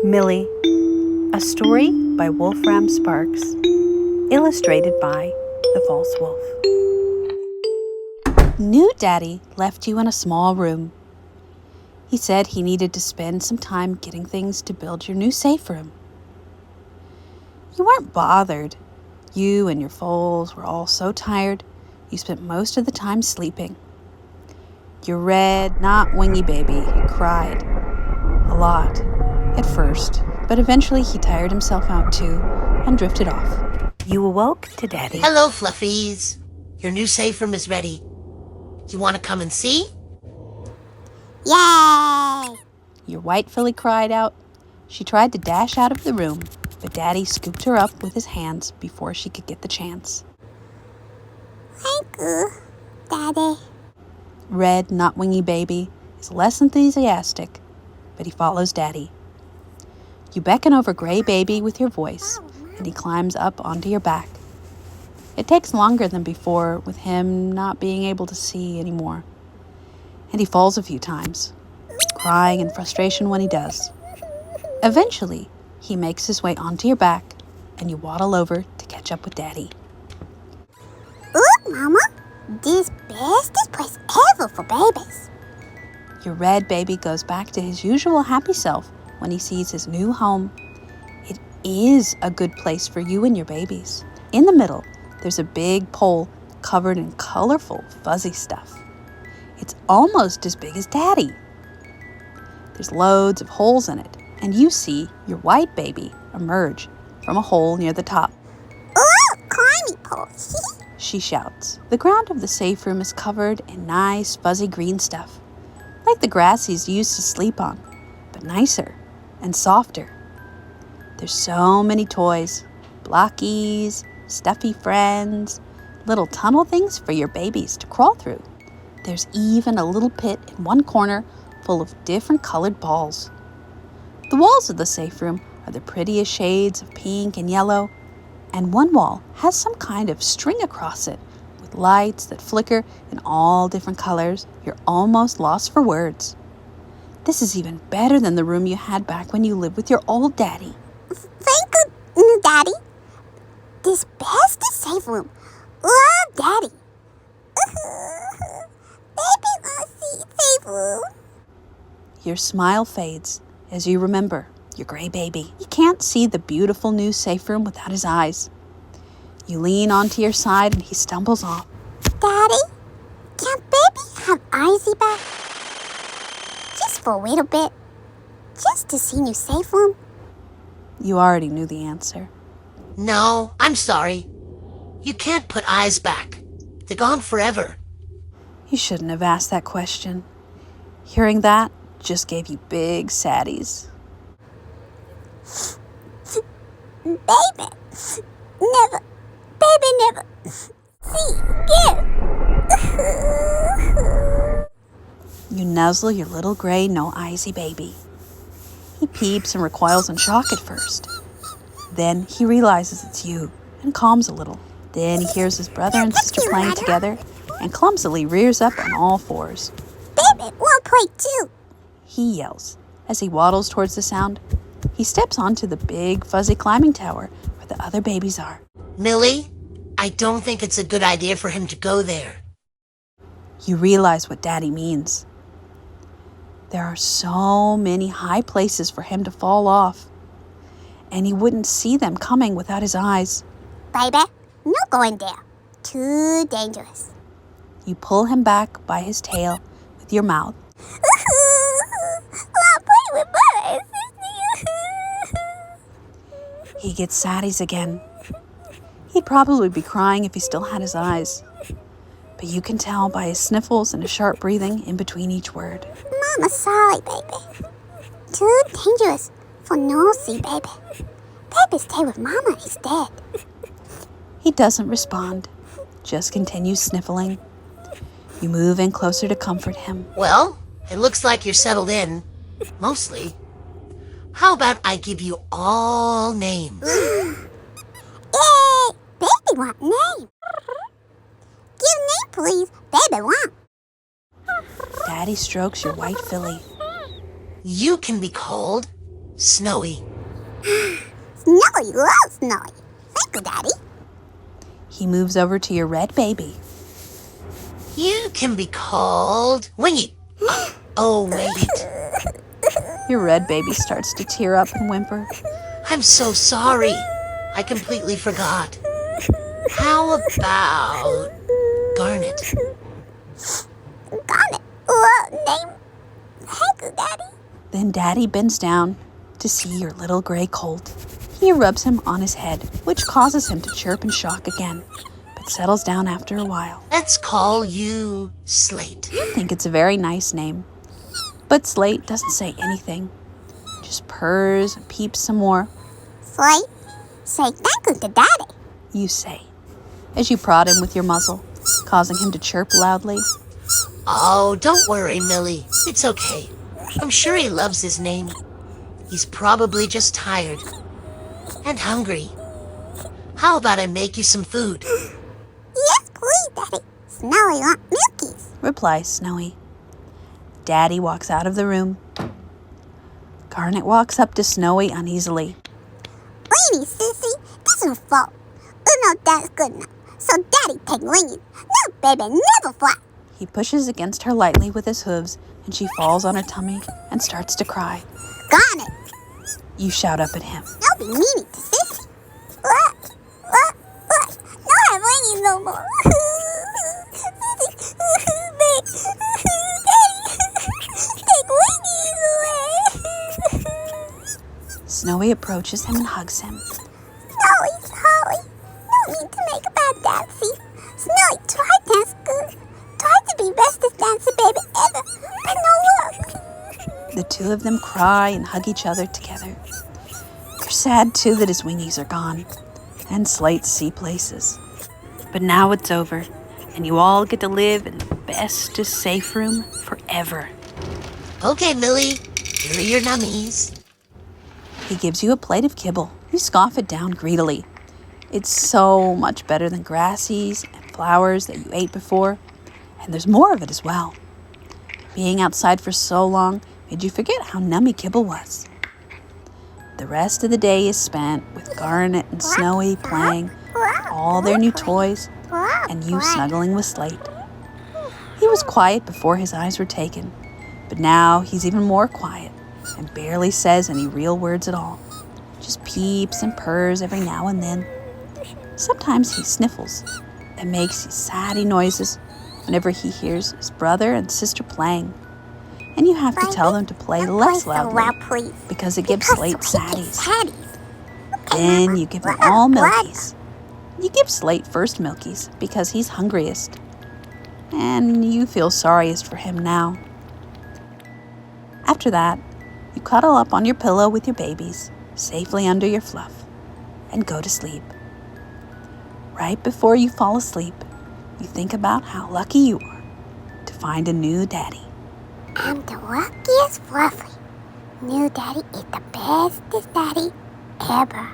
Millie, a story by Wolfram Sparks, illustrated by The False Wolf. New Daddy left you in a small room. He said he needed to spend some time getting things to build your new safe room. You weren't bothered. You and your foals were all so tired, you spent most of the time sleeping. Your red, not wingy baby cried a lot at first, but eventually he tired himself out too and drifted off. You awoke to Daddy. Hello, Fluffies. Your new safe room is ready. You want to come and see? Yay! Your white filly cried out. She tried to dash out of the room, but Daddy scooped her up with his hands before she could get the chance. Thank you, Daddy. Red, not wingy baby is less enthusiastic, but he follows Daddy. You beckon over Gray Baby with your voice, and he climbs up onto your back. It takes longer than before with him not being able to see anymore. And he falls a few times, crying in frustration when he does. Eventually, he makes his way onto your back, and you waddle over to catch up with Daddy. Look, Mama! This bestest place ever for babies. Your red baby goes back to his usual happy self when he sees his new home. It is a good place for you and your babies. In the middle, there's a big pole covered in colorful, fuzzy stuff. It's almost as big as Daddy. There's loads of holes in it, and you see your white baby emerge from a hole near the top. Ooh, climbing pole. She shouts. The ground of the safe room is covered in nice, fuzzy green stuff, like the grass he's used to sleep on, but nicer and softer. There's so many toys, blockies, stuffy friends, little tunnel things for your babies to crawl through. There's even a little pit in one corner full of different colored balls. The walls of the safe room are the prettiest shades of pink and yellow, and one wall has some kind of string across it with lights that flicker in all different colors. You're almost lost for words. This is even better than the room you had back when you lived with your old daddy. Thank you, new Daddy. This bestest safe room. Love Daddy. Baby wants to see safe room. Your smile fades as you remember your gray baby. You can't see the beautiful new safe room without his eyes. You lean onto your side and he stumbles off. Daddy, can baby have icy back? Just for a little bit. Just to see new safe room. You already knew the answer. No, I'm sorry. You can't put eyes back. They're gone forever. You shouldn't have asked that question. Hearing that just gave you big saddies. Baby, never see again. You nuzzle your little gray, no-eyesy baby. He peeps and recoils in shock at first. Then he realizes it's you and calms a little. Then he hears his brother and sister playing together and clumsily rears up on all fours. Baby, want to play too. He yells as he waddles towards the sound. He steps onto the big, fuzzy climbing tower where the other babies are. Millie, I don't think it's a good idea for him to go there. You realize what Daddy means. There are so many high places for him to fall off, and he wouldn't see them coming without his eyes. Baby, no going there. Too dangerous. You pull him back by his tail with your mouth. Want to play with brother and sister. He gets saddies again. He'd probably be crying if he still had his eyes. But you can tell by his sniffles and his sharp breathing in between each word. Mama, sorry, baby. Too dangerous for nosy, baby. Baby, stay with Mama instead. He doesn't respond, just continues sniffling. You move in closer to comfort him. Well, it looks like you're settled in. Mostly. How about I give you all names? Yay! Baby want name. Give name, please. Baby want. Daddy strokes your white filly. You can be called Snowy. Snowy loves Snowy. Thank you, Daddy. He moves over to your red baby. You can be called Wingy. Oh, wait. Your red baby starts to tear up and whimper. I'm so sorry. I completely forgot. How about Garnet? Got it. Well, name. Thank you, Daddy. Then Daddy bends down to see your little gray colt. He rubs him on his head, which causes him to chirp and shock again, but settles down after a while. Let's call you Slate. I think it's a very nice name. But Slate doesn't say anything. Just purrs and peeps some more, Slate, say thank you to Daddy. you say, as you prod him with your muzzle, causing him to chirp loudly. Oh, don't worry, Millie. It's okay. I'm sure he loves his name. He's probably just tired and hungry. How about I make you some food? Yes, please, Daddy. Snowy want milkies. Replies Snowy. Daddy walks out of the room. Garnet walks up to Snowy uneasily. Weenie, sissy, that's your fault. You know that's good enough. So Daddy take Weenie. No, baby, never fly. He pushes against her lightly with his hooves, and she falls on her tummy and starts to cry. Got it. You shout up at him. Don't be meanie to sissy. What? No have Weenie no more. Sissy, Daddy, take Weenie away. Snowy approaches him and hugs him. Snowy, sorry. No need to make a bad dance. Snowy, try dance good. Try to be bestest dancer baby ever, but no luck. The two of them cry and hug each other together. They're sad too that his wingies are gone, and Slate's sea places. But now it's over, and you all get to live in the bestest safe room forever. Okay, Millie. Here are your nummies. He gives you a plate of kibble. You scoff it down greedily. It's so much better than grassies and flowers that you ate before, and there's more of it as well. Being outside for so long made you forget how nummy kibble was. The rest of the day is spent with Garnet and Snowy playing all their new toys and you snuggling with Slate. He was quiet before his eyes were taken, but now he's even more quiet and barely says any real words at all. Just peeps and purrs every now and then. Sometimes he sniffles and makes saddy noises whenever he hears his brother and sister playing. And you have to tell them to play less loudly because it gives Slate saddies. Then you give him all milkies. You give Slate first milkies because he's hungriest. And you feel sorriest for him now. After that, you cuddle up on your pillow with your babies, safely under your fluff, and go to sleep. Right before you fall asleep, you think about how lucky you are to find a new daddy. I'm the luckiest Fluffy. New Daddy is the bestest daddy ever.